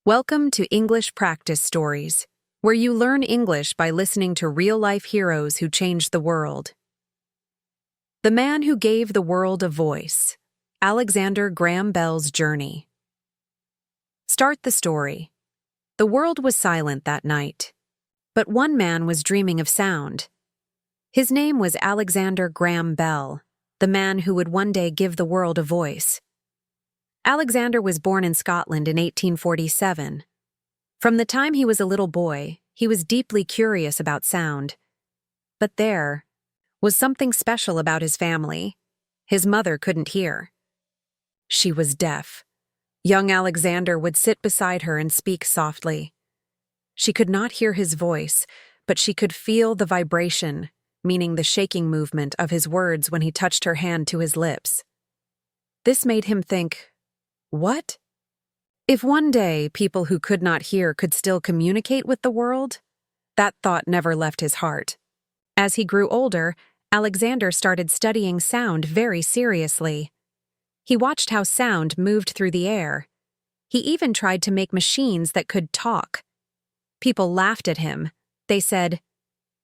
Welcome to English Practice Stories, where you learn English by listening to real-life heroes who changed the world. The Man Who Gave the World a Voice, Alexander Graham Bell's Journey. Start the story. The world was silent that night, but one man was dreaming of sound. His name was Alexander Graham Bell, the man who would one day give the world a voice. Alexander was born in Scotland in 1847. From the time he was a little boy, he was deeply curious about sound. But there was something special about his family. His mother couldn't hear. She was deaf. Young Alexander would sit beside her and speak softly. She could not hear his voice, but she could feel the vibration, meaning the shaking movement of his words when he touched her hand to his lips. This made him think, what? If one day people who could not hear could still communicate with the world? That thought never left his heart. As he grew older, Alexander started studying sound very seriously. He watched how sound moved through the air. He even tried to make machines that could talk. People laughed at him. They said,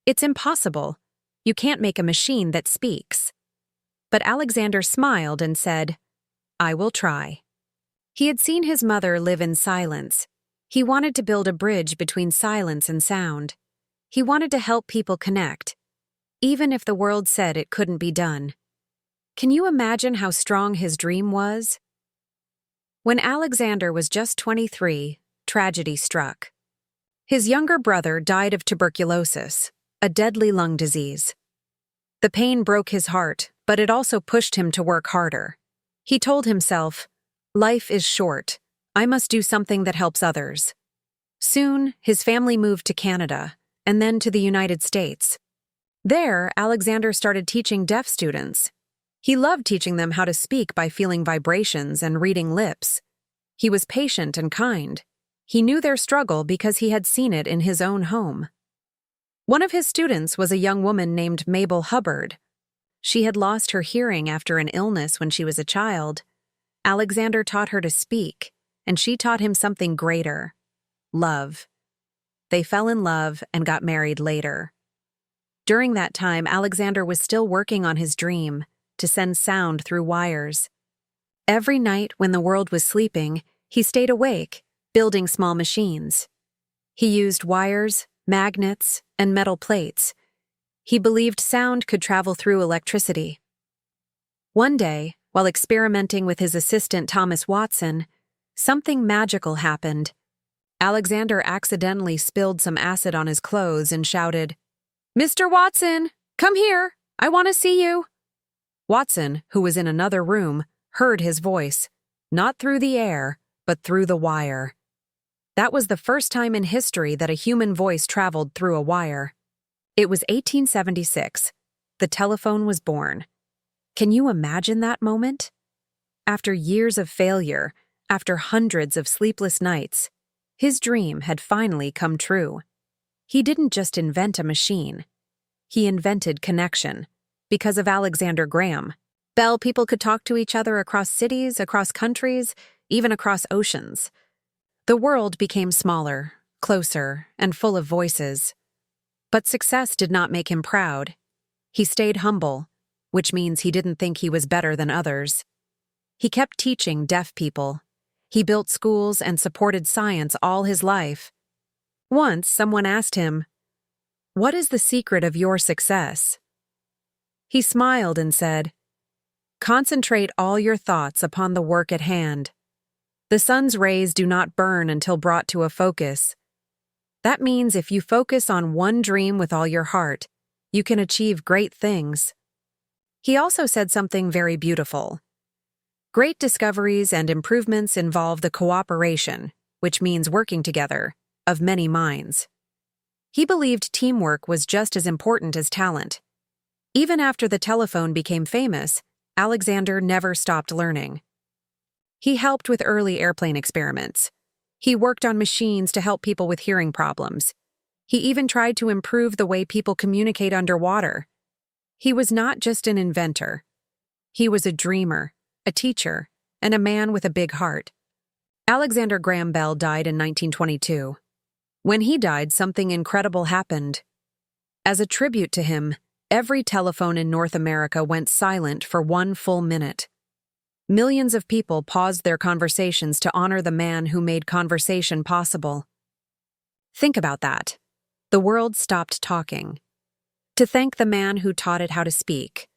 "It's impossible. You can't make a machine that speaks." But Alexander smiled and said, "I will try." He had seen his mother live in silence. He wanted to build a bridge between silence and sound. He wanted to help people connect, even if the world said it couldn't be done. Can you imagine how strong his dream was? When Alexander was just 23, tragedy struck. His younger brother died of tuberculosis, a deadly lung disease. The pain broke his heart, but it also pushed him to work harder. He told himself, "Life is short. I must do something that helps others." Soon, his family moved to Canada, and then to the United States. There, Alexander started teaching deaf students. He loved teaching them how to speak by feeling vibrations and reading lips. He was patient and kind. He knew their struggle because he had seen it in his own home. One of his students was a young woman named Mabel Hubbard. She had lost her hearing after an illness when she was a child. Alexander taught her to speak, and she taught him something greater: love. They fell in love and got married later. During that time, Alexander was still working on his dream to send sound through wires. Every night when the world was sleeping, he stayed awake, building small machines. He used wires, magnets, and metal plates. He believed sound could travel through electricity. One day, while experimenting with his assistant Thomas Watson, something magical happened. Alexander accidentally spilled some acid on his clothes and shouted, "Mr. Watson, come here! I want to see you!" Watson, who was in another room, heard his voice, not through the air, but through the wire. That was the first time in history that a human voice traveled through a wire. It was 1876. The telephone was born. Can you imagine that moment? After years of failure, after hundreds of sleepless nights, his dream had finally come true. He didn't just invent a machine. He invented connection. Because of Alexander Graham Bell, people could talk to each other across cities, across countries, even across oceans. The world became smaller, closer, and full of voices. But success did not make him proud. He stayed humble, which means he didn't think he was better than others. He kept teaching deaf people. He built schools and supported science all his life. Once, someone asked him, "What is the secret of your success?" He smiled and said, "Concentrate all your thoughts upon the work at hand. The sun's rays do not burn until brought to a focus. That means if you focus on one dream with all your heart, you can achieve great things." He also said something very beautiful. Great discoveries and improvements involve the cooperation, which means working together, of many minds. He believed teamwork was just as important as talent. Even after the telephone became famous, Alexander never stopped learning. He helped with early airplane experiments. He worked on machines to help people with hearing problems. He even tried to improve the way people communicate underwater. He was not just an inventor. He was a dreamer, a teacher, and a man with a big heart. Alexander Graham Bell died in 1922. When he died, something incredible happened. As a tribute to him, every telephone in North America went silent for 1 full minute. Millions of people paused their conversations to honor the man who made conversation possible. Think about that. The world stopped talking to thank the man who taught it how to speak.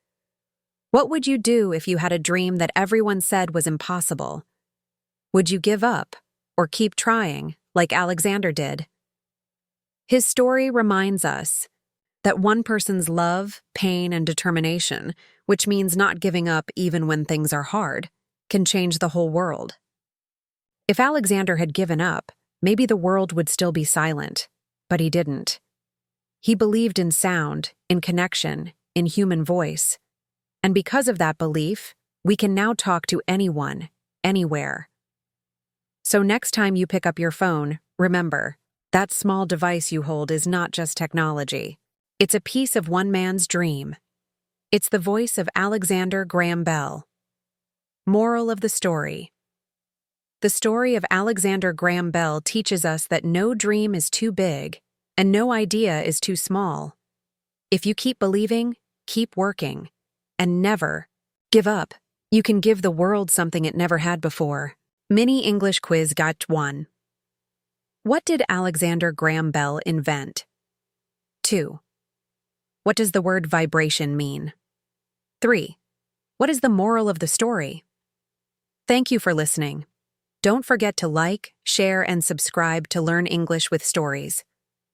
What would you do if you had a dream that everyone said was impossible? Would you give up or keep trying, like Alexander did? His story reminds us that one person's love, pain, and determination, which means not giving up even when things are hard, can change the whole world. If Alexander had given up, maybe the world would still be silent, but he didn't. He believed in sound, in connection, in human voice. And because of that belief, we can now talk to anyone, anywhere. So next time you pick up your phone, remember, that small device you hold is not just technology. It's a piece of one man's dream. It's the voice of Alexander Graham Bell. Moral of the story. The story of Alexander Graham Bell teaches us that no dream is too big and no idea is too small. If you keep believing, keep working, and never give up, you can give the world something it never had before. Mini English Quiz Got 1. What did Alexander Graham Bell invent? 2. What does the word vibration mean? 3. What is the moral of the story? Thank you for listening. Don't forget to like, share, and subscribe to Learn English with Stories,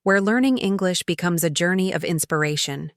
where learning English becomes a journey of inspiration.